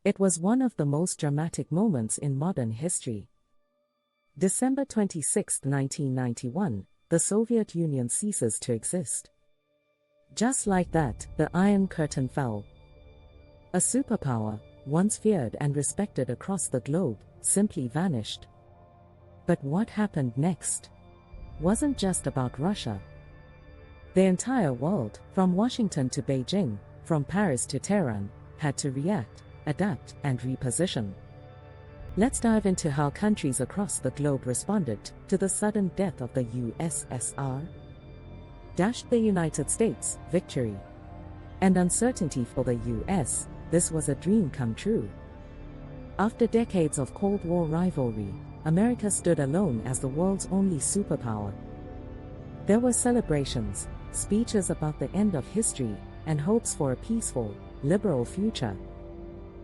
It was one of the most dramatic moments in modern history. December 26, 1991, the Soviet Union ceases to exist. Just like that, the Iron Curtain fell. A superpower, once feared and respected across the globe, simply vanished. But what happened next wasn't just about Russia. The entire world, from Washington to Beijing, from Paris to Tehran, had to react, adapt, and reposition. Let's dive into how countries across the globe responded to the sudden death of the USSR. The United States, victory. And uncertainty for the US, this was a dream come true. After decades of Cold War rivalry, America stood alone as the world's only superpower. There were celebrations, speeches about the end of history, and hopes for a peaceful, liberal future.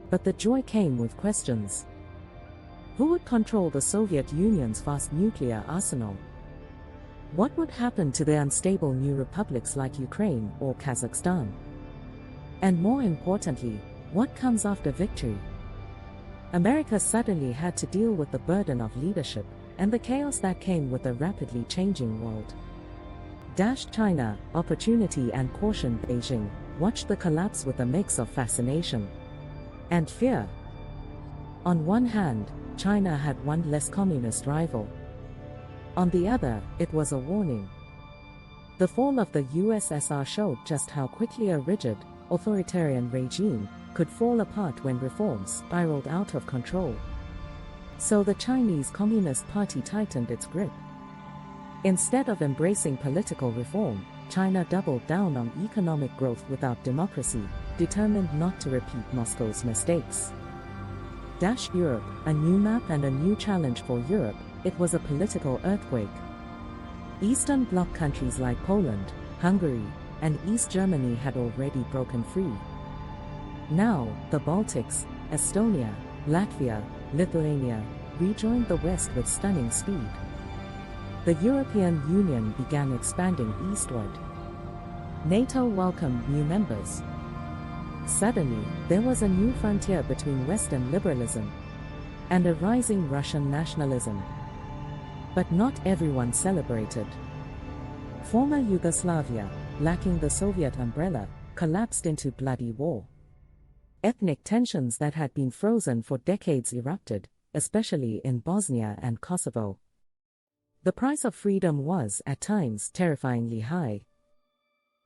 But the joy came with questions. Who would control the Soviet Union's vast nuclear arsenal? What would happen to the unstable new republics like Ukraine or Kazakhstan? And more importantly, what comes after victory? America suddenly had to deal with the burden of leadership and the chaos that came with a rapidly changing world. China, opportunity and caution. Beijing watched the collapse with a mix of fascination and fear. On one hand, China had one less communist rival. On the other, it was a warning. The fall of the USSR showed just how quickly a rigid, authoritarian regime could fall apart when reforms spiraled out of control. So the Chinese Communist Party tightened its grip. Instead of embracing political reform, China doubled down on economic growth without democracy, determined not to repeat Moscow's mistakes. Europe, a new map and a new challenge for Europe, it was a political earthquake. Eastern Bloc countries like Poland, Hungary, and East Germany had already broken free. Now, the Baltics, Estonia, Latvia, Lithuania, rejoined the West with stunning speed. The European Union began expanding eastward. NATO welcomed new members. Suddenly, there was a new frontier between Western liberalism and a rising Russian nationalism. But not everyone celebrated. Former Yugoslavia, lacking the Soviet umbrella, collapsed into bloody war. Ethnic tensions that had been frozen for decades erupted, especially in Bosnia and Kosovo. The price of freedom was, at times, terrifyingly high.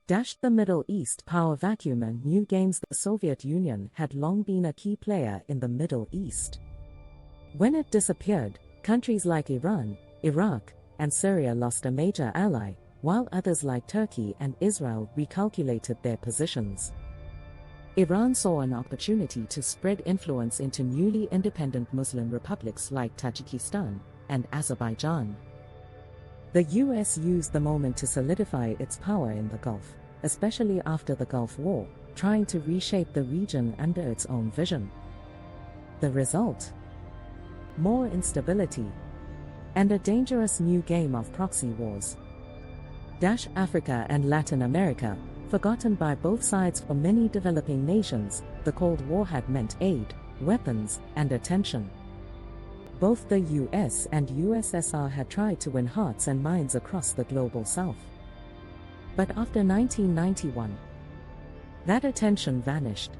The Middle East power vacuum and new games. The Soviet Union had long been a key player in the Middle East. When it disappeared, countries like Iran, Iraq, and Syria lost a major ally, while others like Turkey and Israel recalculated their positions. Iran saw an opportunity to spread influence into newly independent Muslim republics like Tajikistan and Azerbaijan. The US used the moment to solidify its power in the Gulf, especially after the Gulf War, trying to reshape the region under its own vision. The result? More instability and a dangerous new game of proxy wars. Africa and Latin America, forgotten by both sides. For many developing nations, the Cold War had meant aid, weapons, and attention. Both the US and USSR had tried to win hearts and minds across the global south. But after 1991, that attention vanished.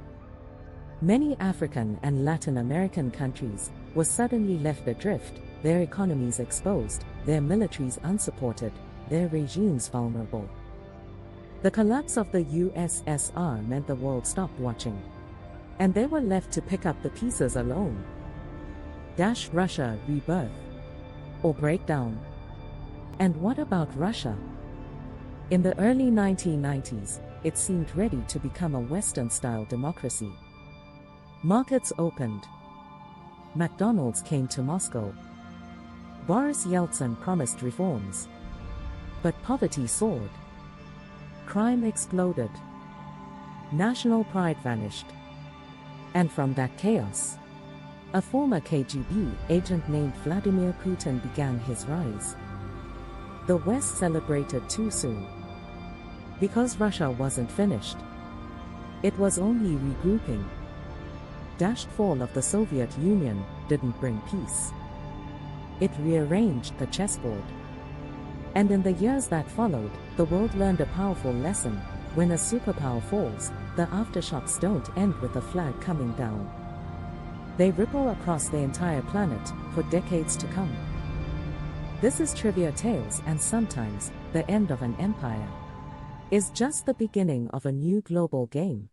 Many African and Latin American countries were suddenly left adrift, their economies exposed, their militaries unsupported, their regimes vulnerable. The collapse of the USSR meant the world stopped watching, and they were left to pick up the pieces alone. Russia rebirth or breakdown. And what about Russia? In the early 1990s, it seemed ready to become a Western-style democracy. Markets opened. McDonald's came to Moscow. Boris Yeltsin promised reforms. But poverty soared. Crime exploded. National pride vanished. And from that chaos, a former KGB agent named Vladimir Putin began his rise. The West celebrated too soon. Because Russia wasn't finished. It was only regrouping. Fall of the Soviet Union didn't bring peace. It rearranged the chessboard. And in the years that followed, the world learned a powerful lesson: when a superpower falls, the aftershocks don't end with a flag coming down. They ripple across the entire planet for decades to come. This is Trivia Tales, and sometimes the end of an empire is just the beginning of a new global game.